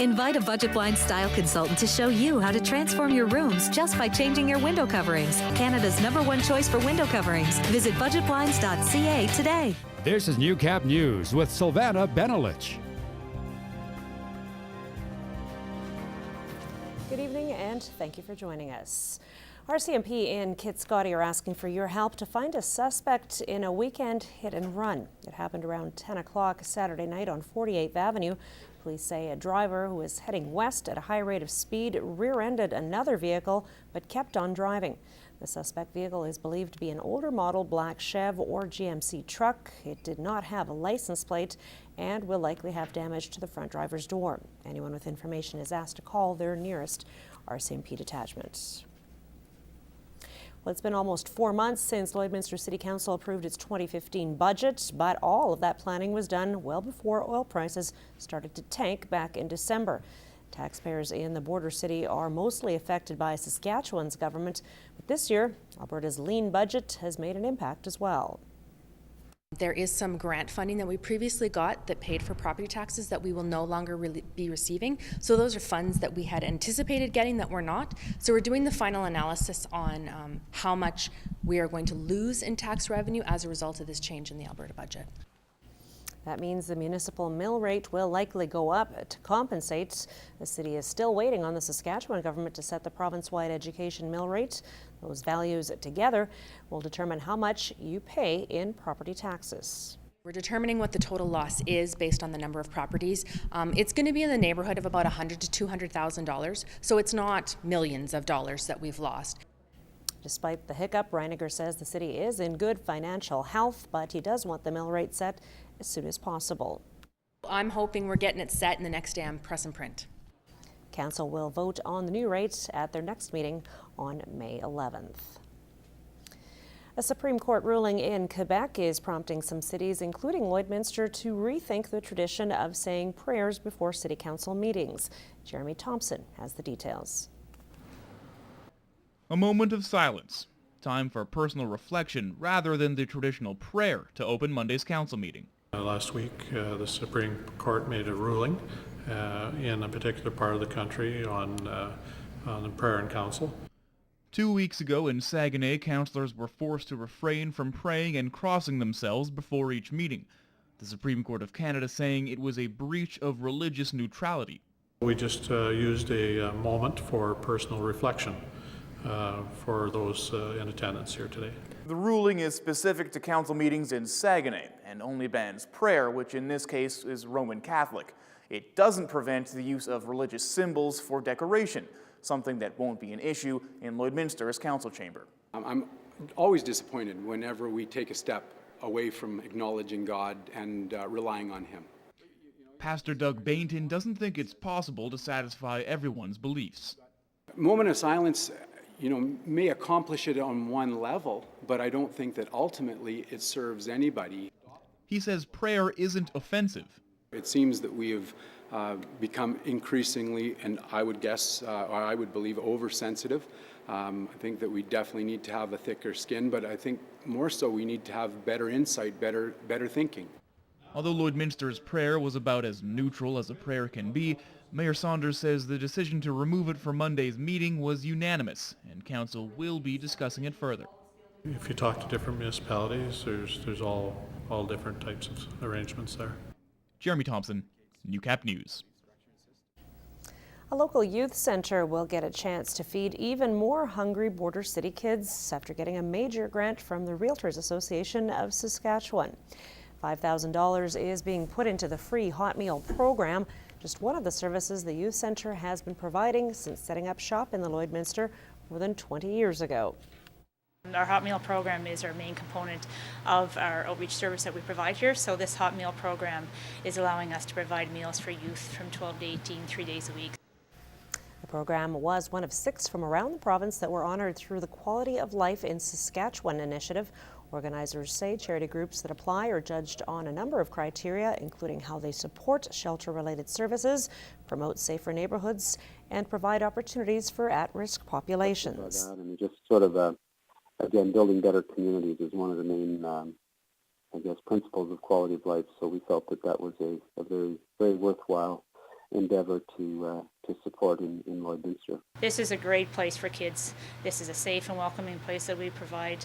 Invite a Budget Blinds style consultant to show you how to transform your rooms just by changing your window coverings. Canada's #1 choice for window coverings. Visit budgetblinds.ca today. This is Newcap News with Silvana Benelich. Good evening and thank you for joining us. RCMP in Kitscoty are asking for your help to find a suspect in a weekend hit and run. It happened around 10 o'clock Saturday night on 48th Avenue. Police say a driver who was heading west at a high rate of speed rear-ended another vehicle but kept on driving. The suspect vehicle is believed to be an older model black Chev or GMC truck. It did not have a license plate and will likely have damage to the front driver's door. Anyone with information is asked to call their nearest RCMP detachment. Well, it's been almost 4 months since Lloydminster City Council approved its 2015 budget, but all of that planning was done well before oil prices started to tank back in December. Taxpayers in the border city are mostly affected by Saskatchewan's government, but this year, Alberta's lean budget has made an impact as well. There is some grant funding that we previously got that paid for property taxes that we will no longer be receiving. So those are funds that we had anticipated getting that we're not. So we're doing the final analysis on how much we are going to lose in tax revenue as a result of this change in the Alberta budget. That means the municipal mill rate will likely go up to compensate. The city is still waiting on the Saskatchewan government to set the province-wide education mill rate. Those values together will determine how much you pay in property taxes. We're determining what the total loss is based on the number of properties. It's going to be in the neighborhood of about $100,000 to $200,000, so it's not millions of dollars that we've lost. Despite the hiccup, Reiniger says the city is in good financial health, but he does want the mill rate set as soon as possible. I'm hoping we're getting it set in the next day press and print. Council will vote on the new rates at their next meeting on May 11th. A Supreme Court ruling in Quebec is prompting some cities, including Lloydminster, to rethink the tradition of saying prayers before City Council meetings. Jeremy Thompson has the details. A moment of silence. Time for personal reflection rather than the traditional prayer to open Monday's council meeting. Last week, the Supreme Court made a ruling in a particular part of the country on the prayer in council. 2 weeks ago in Saguenay, councillors were forced to refrain from praying and crossing themselves before each meeting. The Supreme Court of Canada saying it was a breach of religious neutrality. We just used a moment for personal reflection for those in attendance here today. The ruling is specific to council meetings in Saguenay and only bans prayer, which in this case is Roman Catholic. It doesn't prevent the use of religious symbols for decoration, something that won't be an issue in Lloydminster's council chamber. I'm always disappointed whenever we take a step away from acknowledging God and relying on Him. Pastor Doug Bainton doesn't think it's possible to satisfy everyone's beliefs. A moment of silence, may accomplish it on one level, but I don't think that ultimately it serves anybody. He says prayer isn't offensive. It seems that we have become increasingly, and I would guess, or I would believe, oversensitive. I think that we definitely need to have a thicker skin, but I think more so we need to have better insight, better thinking. Although Lloydminster's prayer was about as neutral as a prayer can be, Mayor Saunders says the decision to remove it from Monday's meeting was unanimous, and council will be discussing it further. If you talk to different municipalities, there's all different types of arrangements there. Jeremy Thompson, Newcap News. A local youth center will get a chance to feed even more hungry border city kids after getting a major grant from the Realtors Association of Saskatchewan. $5,000 is being put into the free hot meal program, just one of the services the youth center has been providing since setting up shop in the Lloydminster more than 20 years ago. Our hot meal program is our main component of our outreach service that we provide here. So this hot meal program is allowing us to provide meals for youth from 12 to 18, 3 days a week. The program was one of 6 from around the province that were honored through the Quality of Life in Saskatchewan initiative. Organizers say charity groups that apply are judged on a number of criteria, including how they support shelter-related services, promote safer neighborhoods, and provide opportunities for at-risk populations. And just sort of, again, building better communities is one of the main, principles of quality of life. So we felt that was a very, very worthwhile endeavor to support in Lloydminster. This is a great place for kids. This is a safe and welcoming place that we provide,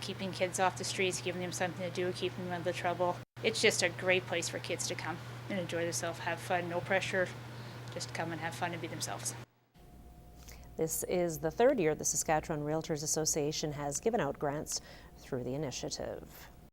keeping kids off the streets, giving them something to do, keeping them out of the trouble. It's just a great place for kids to come and enjoy themselves, have fun, no pressure, just come and have fun and be themselves. This is the third year the Saskatchewan Realtors Association has given out grants through the initiative.